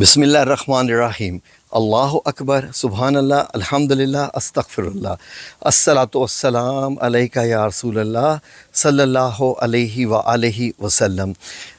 بسم اللہ الرحمن الرحیم۔ اللہ اکبر، سبحان اللہ، الحمدللہ، استغفراللہ، الصلاۃ والسلام علیکہ یا رسول اللہ صلی اللہ علیہ وآلہ وسلم۔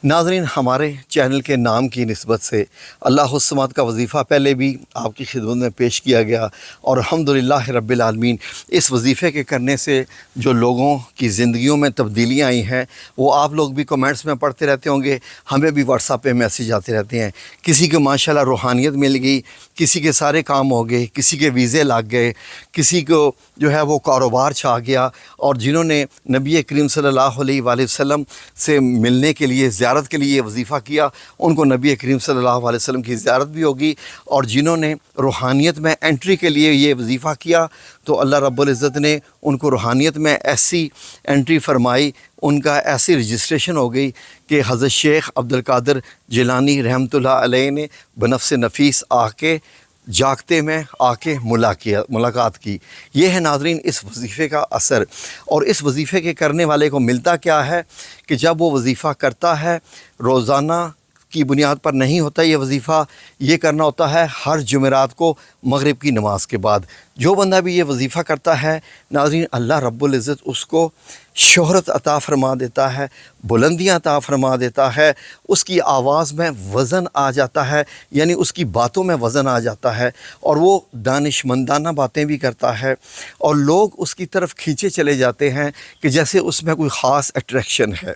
ناظرین، ہمارے چینل کے نام کی نسبت سے اللہ الصمد کا وظیفہ پہلے بھی آپ کی خدمت میں پیش کیا گیا، اور الحمدللہ رب العالمین اس وظیفے کے کرنے سے جو لوگوں کی زندگیوں میں تبدیلیاں آئی ہیں وہ آپ لوگ بھی کمنٹس میں پڑھتے رہتے ہوں گے، ہمیں بھی واٹس ایپ پہ میسیج آتے رہتے ہیں۔ کسی کو ماشاءاللہ روحانیت مل گئی، کسی کے سارے کام ہو گئے، کسی کے ویزے لگ گئے، کسی کو جو ہے وہ کاروبار چھا گیا، اور جنہوں نے نبی کریم صلی اللہ علیہ وآلہ وسلم سے ملنے کے لیے، زیارت کے لیے وظیفہ کیا، ان کو نبی کریم صلی اللہ علیہ وسلم کی زیارت بھی ہوگی، اور جنہوں نے روحانیت میں انٹری کے لیے یہ وظیفہ کیا تو اللہ رب العزت نے ان کو روحانیت میں ایسی انٹری فرمائی، ان کا ایسی رجسٹریشن ہو گئی کہ حضرت شیخ عبدالقادر جیلانی رحمۃ اللہ علیہ نے بنفس نفیس آ کے جاگتے میں آ کے ملاقات کی۔ یہ ہے ناظرین اس وظیفے کا اثر، اور اس وظیفے کے کرنے والے کو ملتا کیا ہے کہ جب وہ وظیفہ کرتا ہے، روزانہ کی بنیاد پر نہیں ہوتا یہ وظیفہ، یہ کرنا ہوتا ہے ہر جمعرات کو مغرب کی نماز کے بعد۔ جو بندہ بھی یہ وظیفہ کرتا ہے ناظرین، اللہ رب العزت اس کو شہرت عطا فرما دیتا ہے، بلندیاں عطا فرما دیتا ہے، اس کی آواز میں وزن آ جاتا ہے، یعنی اس کی باتوں میں وزن آ جاتا ہے، اور وہ دانش مندانہ باتیں بھی کرتا ہے، اور لوگ اس کی طرف کھینچے چلے جاتے ہیں کہ جیسے اس میں کوئی خاص اٹریکشن ہے،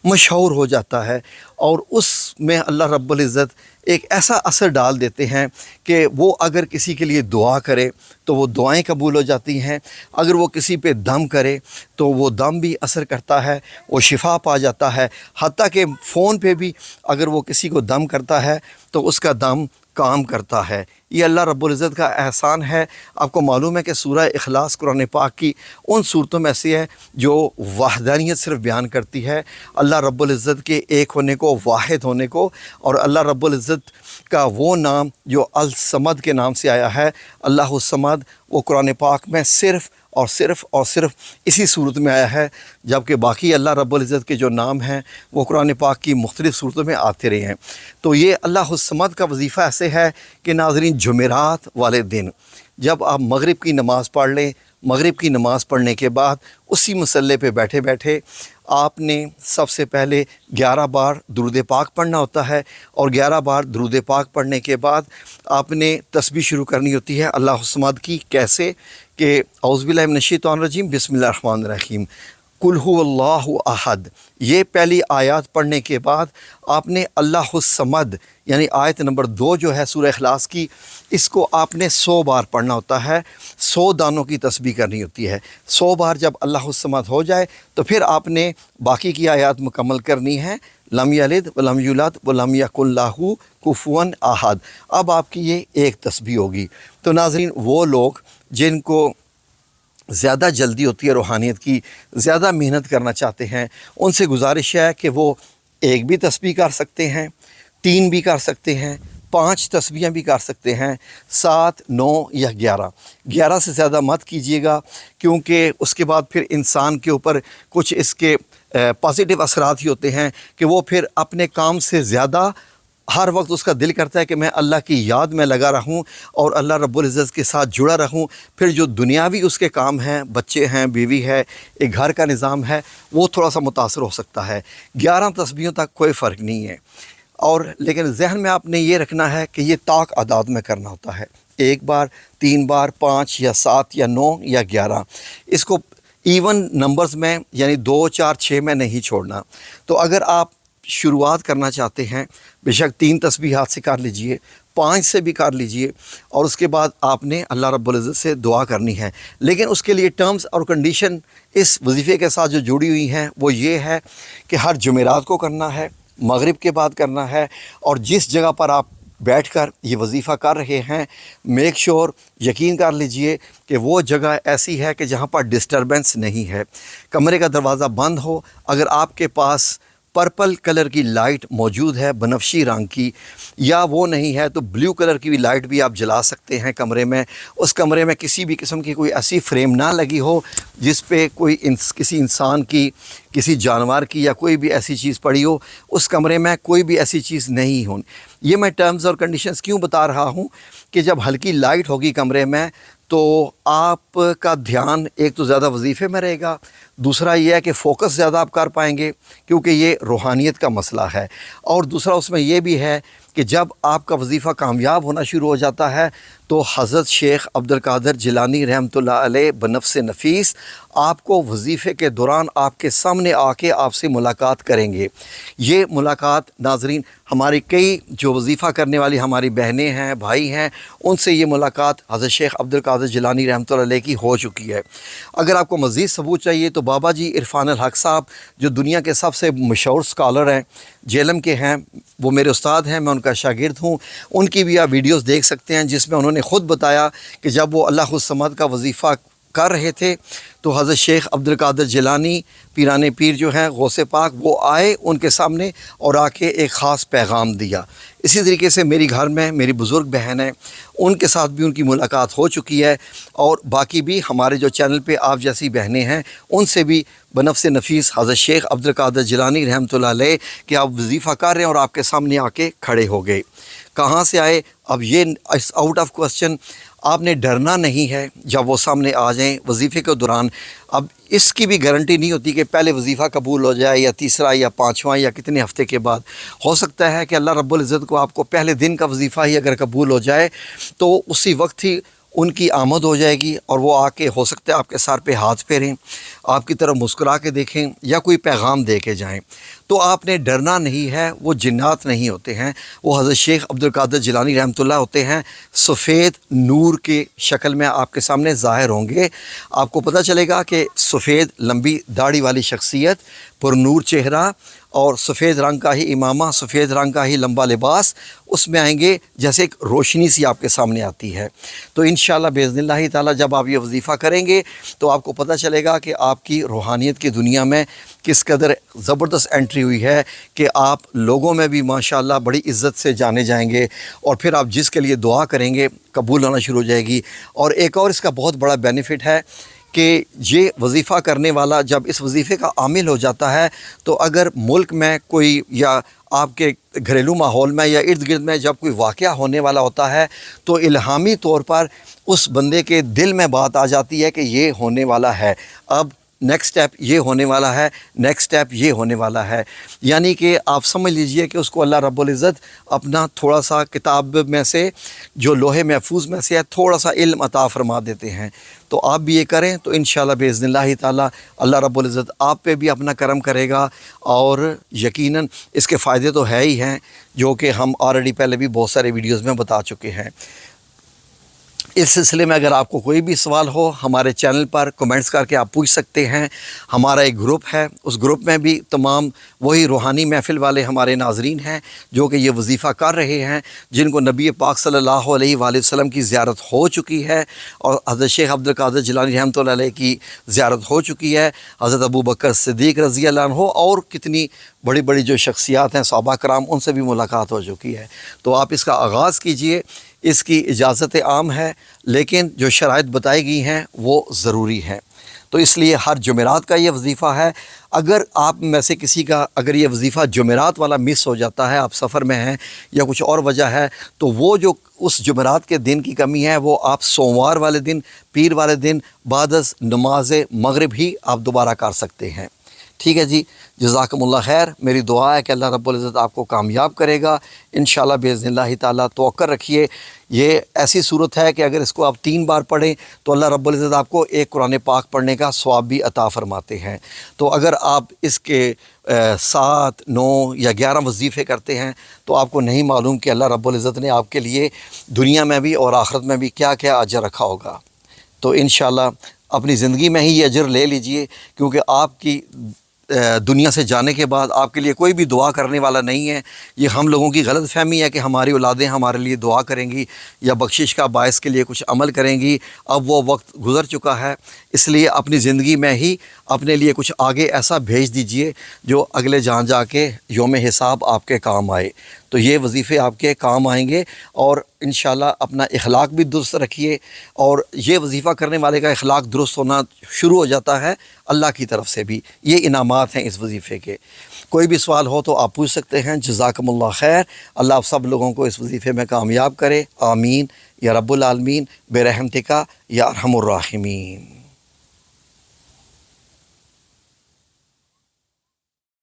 مشہور ہو جاتا ہے، اور اس میں اللہ رب العزت ایک ایسا اثر ڈال دیتے ہیں کہ وہ اگر کسی کے لیے دعا کرے تو وہ دعائیں قبول ہو جاتی ہیں، اگر وہ کسی پہ دم کرے تو وہ دم بھی اثر کرتا ہے، وہ شفا پا جاتا ہے، حتیٰ کہ فون پہ بھی اگر وہ کسی کو دم کرتا ہے تو اس کا دم کام کرتا ہے۔ یہ اللہ رب العزت کا احسان ہے۔ آپ کو معلوم ہے کہ سورہ اخلاص قرآن پاک کی ان صورتوں میں سے ہے جو وحدانیت صرف بیان کرتی ہے، اللہ رب العزت کے ایک ہونے کو، واحد ہونے کو، اور اللہ رب العزت کا وہ نام جو الصمد کے نام سے آیا ہے، اللہ الصمد، وہ قرآن پاک میں صرف اور صرف اسی صورت میں آیا ہے، جبکہ باقی اللہ رب العزت کے جو نام ہیں وہ قرآن پاک کی مختلف صورتوں میں آتے رہے ہیں۔ تو یہ اللہ الصمد کا وظیفہ ایسے ہے کہ ناظرین، جمعرات والے دن جب آپ مغرب کی نماز پڑھ لیں، مغرب کی نماز پڑھنے کے بعد اسی مصلے پہ بیٹھے بیٹھے آپ نے سب سے پہلے 11 بار درود پاک پڑھنا ہوتا ہے، اور 11 بار درود پاک پڑھنے کے بعد آپ نے تسبیح شروع کرنی ہوتی ہے اللہ الصمد کی۔ کیسے کہ اعوذ باللہ من الشیطان الرجیم، بسم اللہ الرحمن الرحیم، قل هو اللہ احد، یہ پہلی آیات پڑھنے کے بعد آپ نے اللہ الصمد یعنی آیت نمبر 2 جو ہے سورہ اخلاص کی، اس کو آپ نے 100 بار پڑھنا ہوتا ہے، 100 دانوں کی تسبیح کرنی ہوتی ہے۔ 100 بار جب اللہ الصمد ہو جائے تو پھر آپ نے باقی کی آیات مکمل کرنی ہے، لم یلد ولم یولد ولم یکن لہ کفوا احد۔ اب آپ کی یہ ایک تسبیح ہوگی۔ تو ناظرین، وہ لوگ جن کو زیادہ جلدی ہوتی ہے روحانیت کی، زیادہ محنت کرنا چاہتے ہیں، ان سے گزارش ہے کہ وہ ایک بھی تسبیح کر سکتے ہیں، 3 بھی کر سکتے ہیں، 5 تسبیحیں بھی کر سکتے ہیں، 7، 9 یا 11 سے زیادہ مت کیجیے گا، کیونکہ اس کے بعد پھر انسان کے اوپر کچھ اس کے پازیٹیو اثرات ہی ہوتے ہیں کہ وہ پھر اپنے کام سے زیادہ ہر وقت اس کا دل کرتا ہے کہ میں اللہ کی یاد میں لگا رہوں اور اللہ رب العزت کے ساتھ جڑا رہوں، پھر جو دنیاوی اس کے کام ہیں، بچے ہیں، بیوی ہے، ایک گھر کا نظام ہے، وہ تھوڑا سا متاثر ہو سکتا ہے۔ 11 تسبیحوں تک کوئی فرق نہیں ہے، اور لیکن ذہن میں آپ نے یہ رکھنا ہے کہ یہ طاق اعداد میں کرنا ہوتا ہے، 1 بار، 3 بار، 5 یا 7 یا 9 یا 11، اس کو ایون نمبرز میں یعنی 2، 4، 6 میں نہیں چھوڑنا۔ تو اگر آپ شروعات کرنا چاہتے ہیں، بے شک 3 تسبیحات سے کر لیجئے، 5 سے بھی کر لیجئے، اور اس کے بعد آپ نے اللہ رب العزت سے دعا کرنی ہے۔ لیکن اس کے لیے ٹرمز اور کنڈیشن اس وظیفے کے ساتھ جو جڑی ہوئی ہیں وہ یہ ہے کہ ہر جمعرات کو کرنا ہے، مغرب کے بعد کرنا ہے، اور جس جگہ پر آپ بیٹھ کر یہ وظیفہ کر رہے ہیں، میک شور، یقین کر لیجئے کہ وہ جگہ ایسی ہے کہ جہاں پر ڈسٹربنس نہیں ہے، کمرے کا دروازہ بند ہو، اگر آپ کے پاس پرپل کلر کی لائٹ موجود ہے بنفشی رنگ کی، یا وہ نہیں ہے تو بلیو کلر کی بھی لائٹ بھی آپ جلا سکتے ہیں کمرے میں۔ اس کمرے میں کسی بھی قسم کی کوئی ایسی فریم نہ لگی ہو جس پہ کوئی کسی انسان کی، کسی جانور کی یا کوئی بھی ایسی چیز پڑی ہو، اس کمرے میں کوئی بھی ایسی چیز نہیں ہو۔ یہ میں ٹرمز اور کنڈیشنز کیوں بتا رہا ہوں کہ جب ہلکی لائٹ ہوگی کمرے میں تو آپ کا دھیان ایک تو زیادہ وظیفے میں رہے گا، دوسرا یہ ہے کہ فوکس زیادہ آپ کر پائیں گے کیونکہ یہ روحانیت کا مسئلہ ہے، اور دوسرا اس میں یہ بھی ہے کہ جب آپ کا وظیفہ کامیاب ہونا شروع ہو جاتا ہے تو حضرت شیخ عبدالقادر جیلانی رحمۃ اللہ علیہ بنفس نفیس آپ کو وظیفے کے دوران آپ کے سامنے آ کے آپ سے ملاقات کریں گے۔ یہ ملاقات ناظرین ہماری کئی جو وظیفہ کرنے والی ہماری بہنیں ہیں، بھائی ہیں، ان سے یہ ملاقات حضرت شیخ عبدالقادر جیلانی رحمۃ اللہ علیہ کی ہو چکی ہے۔ اگر آپ کو مزید ثبوت چاہیے تو بابا جی عرفان الحق صاحب جو دنیا کے سب سے مشہور سکالر ہیں، جیلم کے ہیں، وہ میرے استاد ہیں، میں ان کا شاگرد ہوں، ان کی بھی آپ ویڈیوز دیکھ سکتے ہیں جس میں انہوں نے خود بتایا کہ جب وہ اللہ الصمد کا وظیفہ کر رہے تھے تو حضرت شیخ عبدالقادر جیلانی پیران پیر جو ہیں غوث پاک، وہ آئے ان کے سامنے اور آ کے ایک خاص پیغام دیا۔ اسی طریقے سے میری گھر میں میری بزرگ بہن ہیں، ان کے ساتھ بھی ان کی ملاقات ہو چکی ہے، اور باقی بھی ہمارے جو چینل پہ آپ جیسی بہنیں ہیں ان سے بھی بنفس نفیس حضرت شیخ عبدالقادر جیلانی رحمۃ اللہ علیہ کہ آپ وظیفہ کر رہے ہیں اور آپ کے سامنے آ کے کھڑے ہو گئے۔ کہاں سے آئے؟ اب یہ آؤٹ آف کوسچن، آپ نے ڈرنا نہیں ہے جب وہ سامنے آ جائیں وظیفے کے دوران۔ اب اس کی بھی گارنٹی نہیں ہوتی کہ پہلے وظیفہ قبول ہو جائے یا تیسرا یا پانچواں یا کتنے ہفتے کے بعد، ہو سکتا ہے کہ اللہ رب العزت کو آپ کو پہلے دن کا وظیفہ ہی اگر قبول ہو جائے تو اسی وقت ہی ان کی آمد ہو جائے گی، اور وہ آ کے ہو سکتا ہے آپ کے سر پہ ہاتھ پھیریں، آپ کی طرف مسکرا کے دیکھیں یا کوئی پیغام دے کے جائیں۔ تو آپ نے ڈرنا نہیں ہے، وہ جنات نہیں ہوتے ہیں، وہ حضرت شیخ عبدالقادر جیلانی رحمۃ اللہ ہوتے ہیں، سفید نور کے شکل میں آپ کے سامنے ظاہر ہوں گے۔ آپ کو پتہ چلے گا کہ سفید لمبی داڑھی والی شخصیت، پر نور چہرہ، اور سفید رنگ کا ہی امامہ، سفید رنگ کا ہی لمبا لباس، اس میں آئیں گے جیسے ایک روشنی سی آپ کے سامنے آتی ہے۔ تو انشاءاللہ باذن اللہ تعالیٰ جب آپ یہ وظیفہ کریں گے تو آپ کو پتہ چلے گا کہ آپ کی روحانیت کی دنیا میں کس قدر زبردست انٹری ہوئی ہے کہ آپ لوگوں میں بھی ماشاءاللہ بڑی عزت سے جانے جائیں گے، اور پھر آپ جس کے لیے دعا کریں گے قبول ہونا شروع ہو جائے گی۔ اور ایک اور اس کا بہت بڑا بینیفٹ ہے کہ یہ وظیفہ کرنے والا جب اس وظیفے کا عامل ہو جاتا ہے تو اگر ملک میں کوئی یا آپ کے گھریلو ماحول میں یا ارد گرد میں جب کوئی واقعہ ہونے والا ہوتا ہے تو الہامی طور پر اس بندے کے دل میں بات آ جاتی ہے کہ یہ ہونے والا ہے، اب نیکسٹ سٹیپ یہ ہونے والا ہے، نیکسٹ سٹیپ یہ ہونے والا ہے۔ یعنی کہ آپ سمجھ لیجئے کہ اس کو اللہ رب العزت اپنا تھوڑا سا کتاب میں سے جو لوح محفوظ میں سے ہے تھوڑا سا علم عطا فرما دیتے ہیں۔ تو آپ بھی یہ کریں تو انشاءاللہ باذن اللہ تعالیٰ اللہ رب العزت آپ پہ بھی اپنا کرم کرے گا، اور یقیناً اس کے فائدے تو ہے ہی ہیں جو کہ ہم آلریڈی پہلے بھی بہت سارے ویڈیوز میں بتا چکے ہیں۔ اس سلسلے میں اگر آپ کو کوئی بھی سوال ہو ہمارے چینل پر کمنٹس کر کے آپ پوچھ سکتے ہیں۔ ہمارا ایک گروپ ہے، اس گروپ میں بھی تمام وہی روحانی محفل والے ہمارے ناظرین ہیں جو کہ یہ وظیفہ کر رہے ہیں، جن کو نبی پاک صلی اللہ علیہ وآلہ وسلم کی زیارت ہو چکی ہے، اور حضرت شیخ عبدالقادر جیلانی رحمۃ اللہ علیہ کی زیارت ہو چکی ہے، حضرت ابو بکر صدیق رضی اللہ عنہ اور کتنی بڑی بڑی جو شخصیات ہیں صحابہ کرام، ان سے بھی ملاقات ہو چکی ہے۔ تو آپ اس کا آغاز کیجئے، اس کی اجازت عام ہے، لیکن جو شرائط بتائی گئی ہیں وہ ضروری ہیں۔ تو اس لیے ہر جمعرات کا یہ وظیفہ ہے۔ اگر آپ میں سے کسی کا اگر یہ وظیفہ جمعرات والا مس ہو جاتا ہے، آپ سفر میں ہیں یا کچھ اور وجہ ہے، تو وہ جو اس جمعرات کے دن کی کمی ہے وہ آپ سوموار والے دن، پیر والے دن بعد از نماز مغرب ہی آپ دوبارہ کر سکتے ہیں۔ ٹھیک ہے جی، جزاکم اللہ خیر۔ میری دعا ہے کہ اللہ رب العزت آپ کو کامیاب کرے گا انشاءاللہ باذن اللہ تعالیٰ۔ توقع رکھیے، یہ ایسی صورت ہے کہ اگر اس کو آپ 3 بار پڑھیں تو اللہ رب العزت آپ کو ایک قرآن پاک پڑھنے کا ثواب بھی عطا فرماتے ہیں۔ تو اگر آپ اس کے 7، 9 یا 11 وظیفے کرتے ہیں تو آپ کو نہیں معلوم کہ اللہ رب العزت نے آپ کے لیے دنیا میں بھی اور آخرت میں بھی کیا کیا اجر رکھا ہوگا۔ تو انشاءاللہ اپنی زندگی میں ہی یہ اجر لے لیجئے، کیونکہ آپ کی دنیا سے جانے کے بعد آپ کے لیے کوئی بھی دعا کرنے والا نہیں ہے۔ یہ ہم لوگوں کی غلط فہمی ہے کہ ہماری اولادیں ہمارے لیے دعا کریں گی یا بخشش کا باعث کے لیے کچھ عمل کریں گی۔ اب وہ وقت گزر چکا ہے، اس لیے اپنی زندگی میں ہی اپنے لیے کچھ آگے ایسا بھیج دیجئے جو اگلے جان جا کے یوم حساب آپ کے کام آئے. تو یہ وظیفے آپ کے کام آئیں گے، اور انشاءاللہ اپنا اخلاق بھی درست رکھیے، اور یہ وظیفہ کرنے والے کا اخلاق درست ہونا شروع ہو جاتا ہے اللہ کی طرف سے بھی. یہ انعامات ہیں اس وظیفے کے. کوئی بھی سوال ہو تو آپ پوچھ سکتے ہیں. جزاکم اللہ خیر. اللہ آپ سب لوگوں کو اس وظیفے میں کامیاب کرے. آمین یا رب العالمین برحمتک یا ارحم الراحمین.